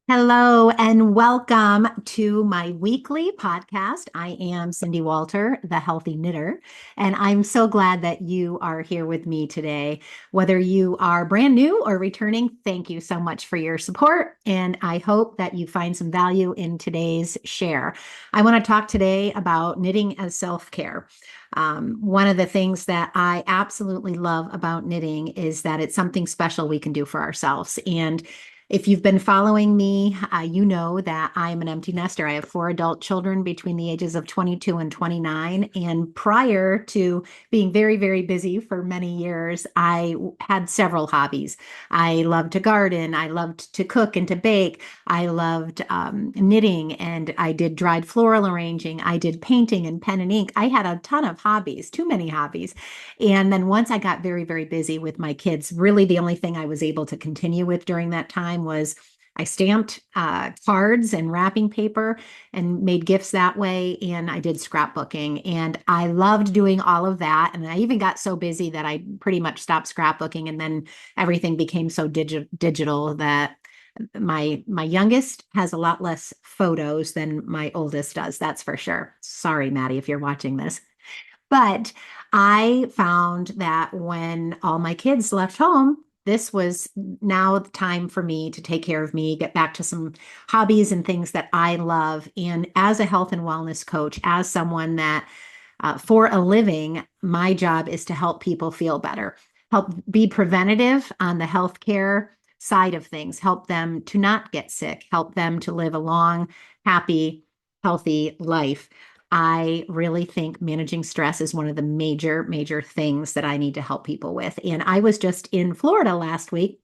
Hello and welcome to my weekly podcast. I am Cindy Walter, the Healthy Knitter, and I'm so glad that you are here with me today. Whether you are brand new or returning, thank you so much for your support, and I hope that you find some value in today's share. I want to talk today about knitting as self-care. One of the things that I absolutely love about knitting is that it's something special we can do for ourselves. And if you've been following me, you know that I'm an empty nester. I have four adult children between the ages of 22 and 29. And prior to being very, very busy for many years, I had several hobbies. I loved to garden. I loved to cook and to bake. I loved knitting, and I did dried floral arranging. I did painting and pen and ink. I had a ton of hobbies, too many hobbies. And then once I got very, very busy with my kids, really the only thing I was able to continue with during that time was I stamped cards and wrapping paper and made gifts that way. And I did scrapbooking. And I loved doing all of that. And I even got so busy that I pretty much stopped scrapbooking. And then everything became so digital that my youngest has a lot less photos than my oldest does. That's for sure. Sorry, Maddie, if you're watching this. But I found that when all my kids left home, this was now the time for me to take care of me, get back to some hobbies and things that I love. And as a health and wellness coach, as someone that for a living, my job is to help people feel better, help be preventative on the healthcare side of things, help them to not get sick, help them to live a long, happy, healthy life. I really think managing stress is one of the major, major things that I need to help people with. And I was just in Florida last week,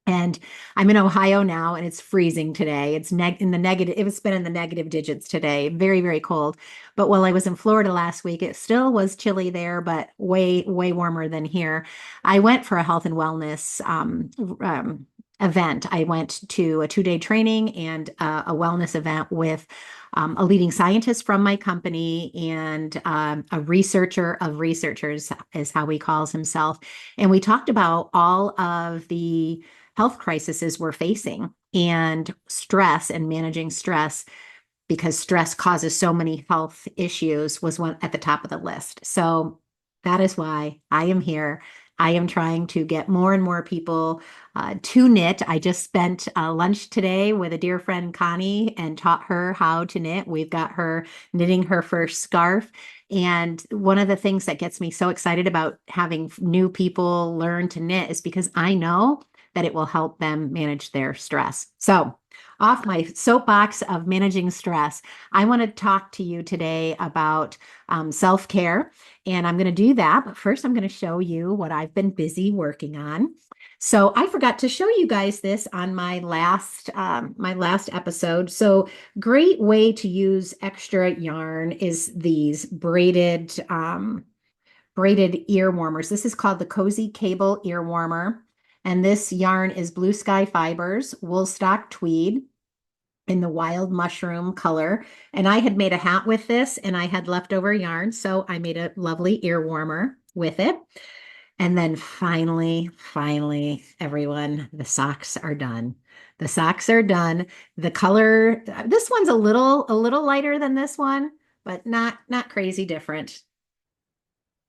and I'm in Ohio now, and it's freezing today. It's in the negative, it's been in the negative digits today, very, very cold. But while I was in Florida last week, it still was chilly there, but way, way warmer than here. I went for a health and wellness event. I went to a 2-day training and a wellness event with a leading scientist from my company and a researcher of researchers is how he calls himself. And we talked about all of the health crises we're facing and stress and managing stress because stress causes so many health issues was one at the top of the list. So that is why I am here. I am trying to get more and more people to knit. I just spent lunch today with a dear friend, Connie, and taught her how to knit. We've got her knitting her first scarf. And one of the things that gets me so excited about having new people learn to knit is because I know that it will help them manage their stress. So, off my soapbox of managing stress, I want to talk to you today about self-care. And I'm going to do that. But first, I'm going to show you what I've been busy working on. So I forgot to show you guys this on my last episode. So great way to use extra yarn is these braided ear warmers. This is called the Cozy Cable Ear Warmer. And this yarn is Blue Sky Fibers, Woolstok Tweed in the wild mushroom color. And I had made a hat with this and I had leftover yarn. So I made a lovely ear warmer with it. And then finally, everyone, the socks are done. The socks are done. The color, this one's a little lighter than this one, but not crazy different.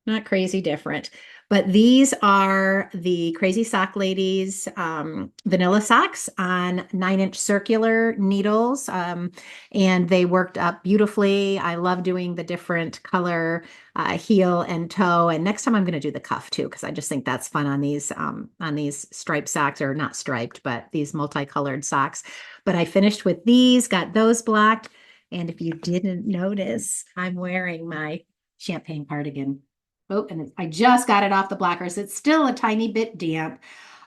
Not crazy different. But these are the Crazy Sock Ladies vanilla socks on 9-inch circular needles. And they worked up beautifully. I love doing the different color heel and toe. And next time I'm going to do the cuff too, because I just think that's fun on these striped socks, or not striped, but these multicolored socks. But I finished with these, got those blocked. And if you didn't notice, I'm wearing my champagne cardigan. Oh, and I just got it off the blockers. It's still a tiny bit damp.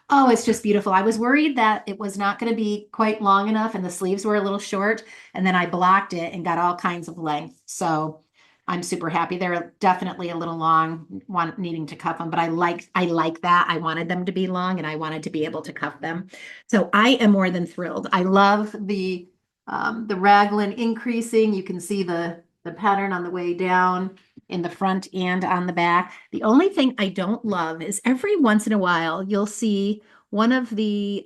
Oh, it's just beautiful. I was worried that it was not going to be quite long enough and the sleeves were a little short. And then I blocked it and got all kinds of length. So I'm super happy. They're definitely a little long, needing to cuff them, but I like that. I wanted them to be long and I wanted to be able to cuff them. So I am more than thrilled. I love the raglan increasing. You can see the pattern on the way down in the front and on the back. The only thing I don't love is every once in a while you'll see one of the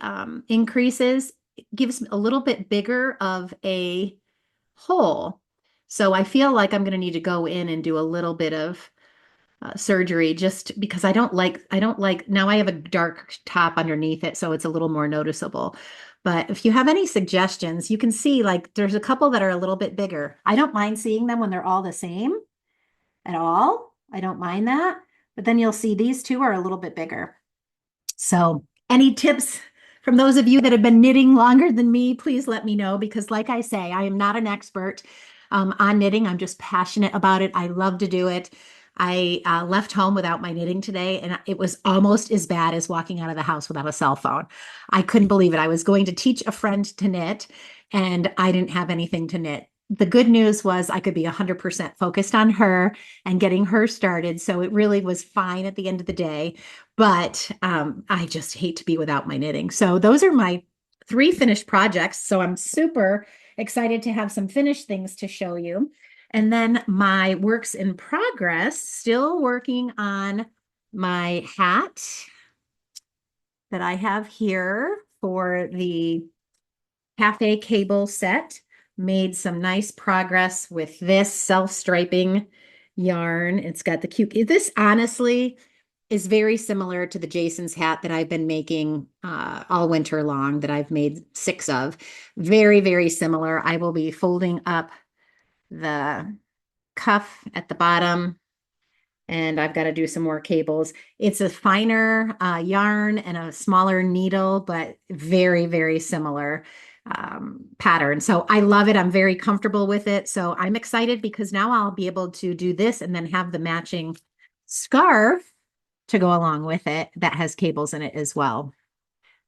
increases gives a little bit bigger of a hole. So I feel like I'm going to need to go in and do a little bit of surgery just because I don't like, now I have a dark top underneath it, so it's a little more noticeable. But if you have any suggestions, you can see like there's a couple that are a little bit bigger. I don't mind seeing them when they're all the same at all. I don't mind that. But then you'll see these two are a little bit bigger. So, any tips from those of you that have been knitting longer than me, please let me know because, like I say, I am not an expert on knitting. I'm just passionate about it. I love to do it. I left home without my knitting today, and it was almost as bad as walking out of the house without a cell phone. I couldn't believe it. I was going to teach a friend to knit, and I didn't have anything to knit. The good news was I could be 100% focused on her and getting her started. So it really was fine at the end of the day. But I just hate to be without my knitting. So those are my 3 finished projects. So I'm super excited to have some finished things to show you. And then my works in progress, still working on my hat that I have here for the cafe cable set. Made some nice progress with this self-striping yarn. It's got the cute, this honestly is very similar to the Jason's hat that I've been making all winter long, that I've made 6 of. Very, very similar. I will be folding up the cuff at the bottom, and I've got to do some more cables. It's a finer yarn and a smaller needle, but very, very similar pattern. So I love it. I'm very comfortable with it. So I'm excited because now I'll be able to do this and then have the matching scarf to go along with it that has cables in it as well.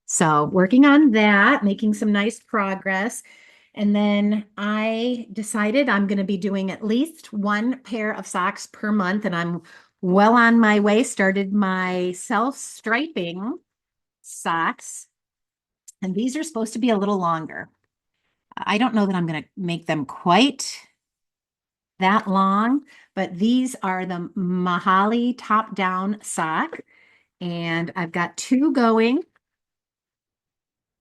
So working on that, making some nice progress. And then I decided I'm going to be doing at least 1 pair of socks per month. And I'm well on my way, started my self-striping socks. And these are supposed to be a little longer. I don't know that I'm going to make them quite that long, but these are the Mahalle top-down sock. And I've got 2 going.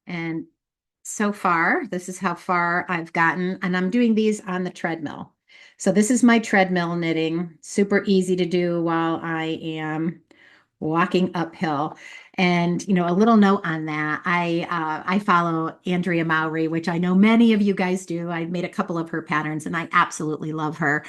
And so far, this is how far I've gotten. And I'm doing these on the treadmill. So this is my treadmill knitting. Super easy to do while I am walking uphill. And, a little note on that. I follow Andrea Mowry, which I know many of you guys do. I made a couple of her patterns and I absolutely love her.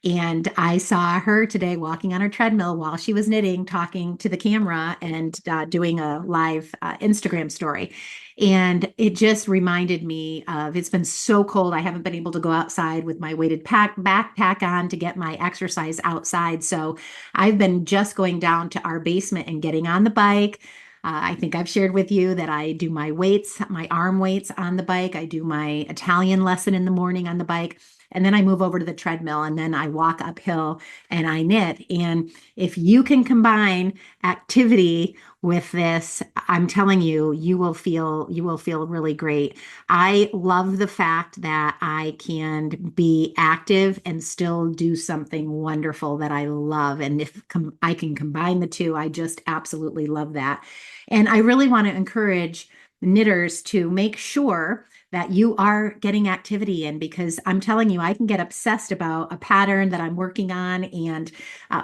And I saw her today walking on her treadmill while she was knitting, talking to the camera and doing a live Instagram story. And it just reminded me of, it's been so cold. I haven't been able to go outside with my weighted backpack on to get my exercise outside. So I've been just going down to our basement and getting on the bike. I think I've shared with you that I do my weights, my arm weights on the bike. I do my Italian lesson in the morning on the bike. And then I move over to the treadmill and then I walk uphill and I knit. And if you can combine activity with this, I'm telling you, you will feel really great. I love the fact that I can be active and still do something wonderful that I love. And if I can combine the two, I just absolutely love that. And I really want to encourage knitters to make sure that you are getting activity in, because I'm telling you, I can get obsessed about a pattern that I'm working on and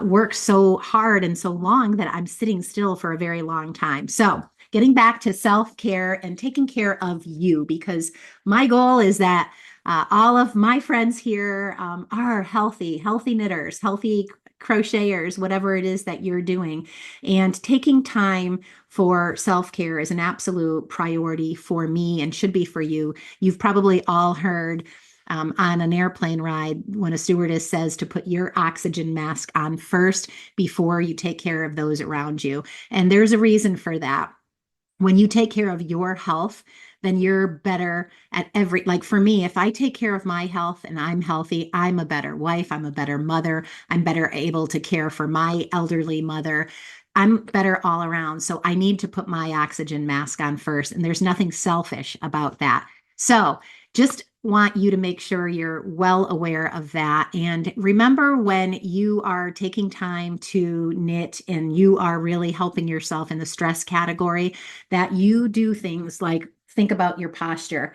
work so hard and so long that I'm sitting still for a very long time. So getting back to self-care and taking care of you, because my goal is that all of my friends here are healthy knitters, healthy crocheters, whatever it is that you're doing. And taking time for self-care is an absolute priority for me and should be for you. You've probably all heard on an airplane ride when a stewardess says to put your oxygen mask on first before you take care of those around you. And there's a reason for that. When you take care of your health, then you're better at like for me, if I take care of my health and I'm healthy, I'm a better wife, I'm a better mother, I'm better able to care for my elderly mother. I'm better all around. So I need to put my oxygen mask on first. And there's nothing selfish about that. So just want you to make sure you're well aware of that. And remember, when you are taking time to knit and you are really helping yourself in the stress category, that you do things like think about your posture.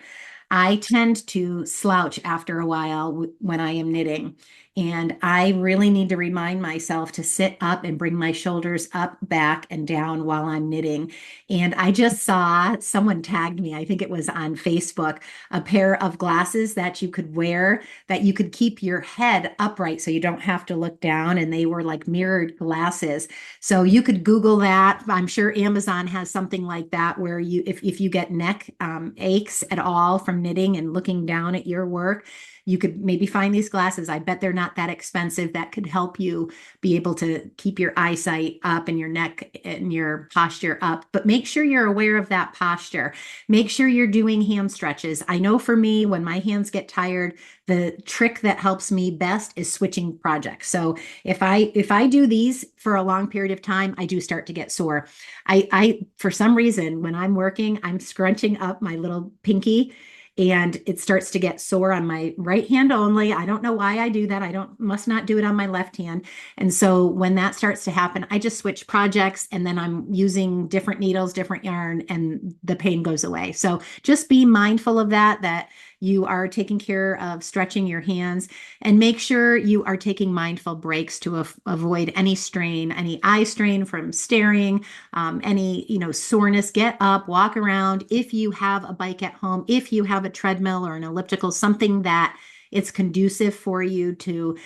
I tend to slouch after a while when I am knitting. And I really need to remind myself to sit up and bring my shoulders up, back, and down while I'm knitting. And I just saw someone tagged me, I think it was on Facebook, a pair of glasses that you could wear that you could keep your head upright so you don't have to look down. And they were like mirrored glasses. So you could Google that. I'm sure Amazon has something like that where if you get neck aches at all from knitting and looking down at your work, you could maybe find these glasses. I bet they're not that expensive. That could help you be able to keep your eyesight up and your neck and your posture up. But make sure you're aware of that posture. Make sure you're doing hand stretches. I know for me, when my hands get tired, the trick that helps me best is switching projects. So if I do these for a long period of time, I do start to get sore. I for some reason, when I'm working, I'm scrunching up my little pinky and it starts to get sore on my right hand only. I don't know why I do that. Must not do it on my left hand. And so when that starts to happen, I just switch projects and then I'm using different needles, different yarn, and the pain goes away. So just be mindful of that you are taking care of stretching your hands, and make sure you are taking mindful breaks to avoid any strain, any eye strain from staring, any soreness. Get up, walk around. If you have a bike at home, if you have a treadmill or an elliptical, something that it's conducive for you to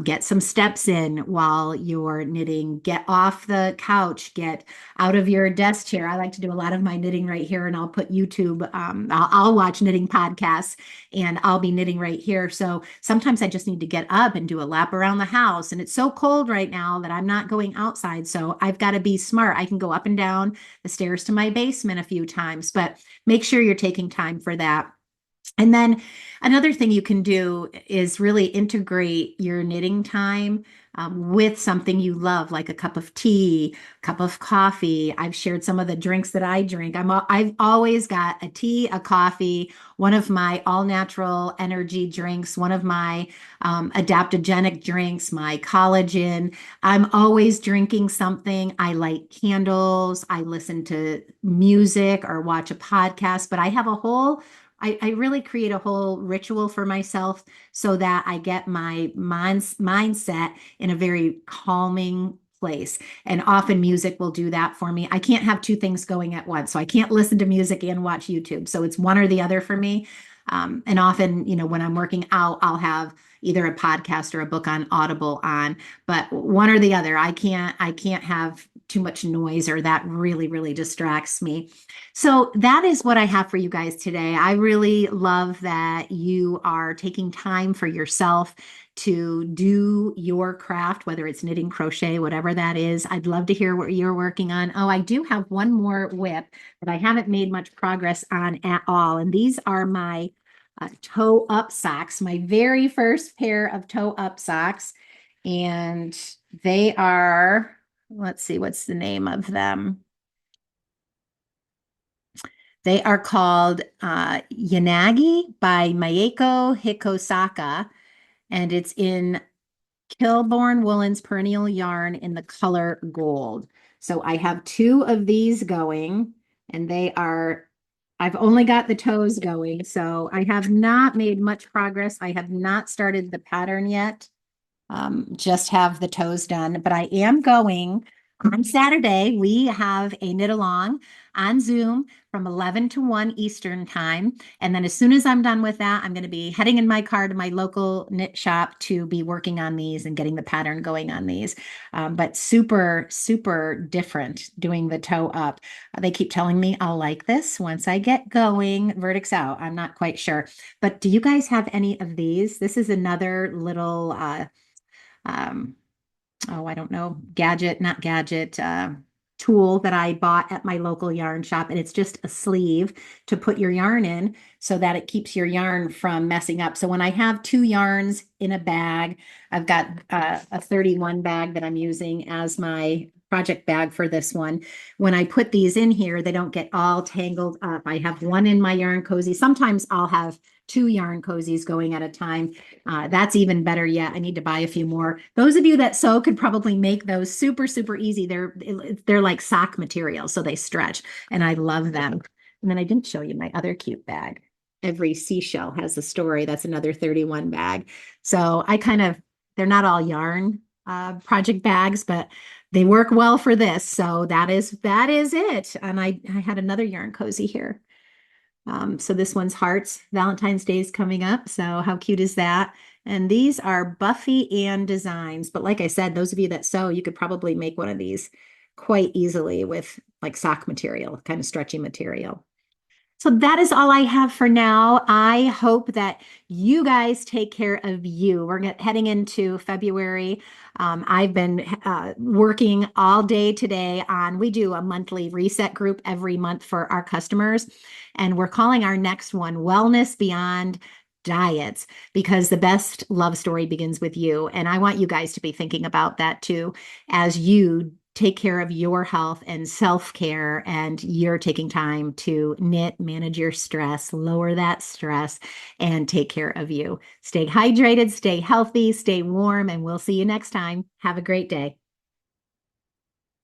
get some steps in while you're knitting. Get off the couch, get out of your desk chair. I like to do a lot of my knitting right here, and I'll put YouTube, I'll watch knitting podcasts and I'll be knitting right here. So sometimes I just need to get up and do a lap around the house. And it's so cold right now that I'm not going outside. So I've got to be smart. I can go up and down the stairs to my basement a few times, but make sure you're taking time for that. And then another thing you can do is really integrate your knitting time with something you love, like a cup of tea, cup of coffee. I've shared some of the drinks that I drink. I've always got a tea, a coffee, one of my all natural energy drinks, one of my adaptogenic drinks, my collagen. I'm always drinking something. I light candles. I listen to music or watch a podcast, but I have I really create a whole ritual for myself so that I get my mindset in a very calming place. And often music will do that for me. I can't have two things going at once. So I can't listen to music and watch YouTube. So it's one or the other for me. And often, when I'm working out, I'll have either a podcast or a book on Audible on, but one or the other. I can't have too much noise, or that really, really distracts me. So that is what I have for you guys today. I really love that you are taking time for yourself to do your craft, whether it's knitting, crochet, whatever that is. I'd love to hear what you're working on. Oh, I do have one more whip that I haven't made much progress on at all. And these are my toe up socks, my very first pair of toe up socks. And they are, let's see, what's the name of them? They are called Yanagi by Maiko Hikosaka, and it's in Kelbourne Woolens Perennial yarn in the color gold. So I have two of these going, and I've only got the toes going, so I have not made much progress. I have not started the pattern yet. Just have the toes done, but I am going on Saturday. We have a knit along on Zoom from 11 to 1 Eastern time. And then as soon as I'm done with that, I'm going to be heading in my car to my local knit shop to be working on these and getting the pattern going on these. But super, super different doing the toe up. They keep telling me I'll like this once I get going. Verdict's out. I'm not quite sure. But do you guys have any of these? This is another little I don't know, tool that I bought at my local yarn shop. And it's just a sleeve to put your yarn in so that it keeps your yarn from messing up. So when I have two yarns in a bag, I've got a 31 bag that I'm using as my project bag for this one. When I put these in here, they don't get all tangled up. I have one in my yarn cozy. Sometimes I'll have two yarn cozies going at a time. That's even better yet. I need to buy a few more. Those of you that sew could probably make those super, super easy. They're like sock material, so they stretch, and I love them. And then I didn't show you my other cute bag. Every seashell has a story. That's another 31 bag. So they're not all yarn project bags, but they work well for this. So that is it. And I had another yarn cozy here. So this one's hearts. Valentine's Day is coming up. So how cute is that? And these are Buffy Ann designs. But like I said, those of you that sew, you could probably make one of these quite easily with like sock material, kind of stretchy material. So that is all I have for now. I hope that you guys take care of you. We're heading into February. I've been working all day today we do a monthly reset group every month for our customers. And we're calling our next one Wellness Beyond Diets, because the best love story begins with you. And I want you guys to be thinking about that too, as you take care of your health and self-care, and you're taking time to knit, manage your stress, lower that stress, and take care of you. Stay hydrated, stay healthy, stay warm, and we'll see you next time. Have a great day.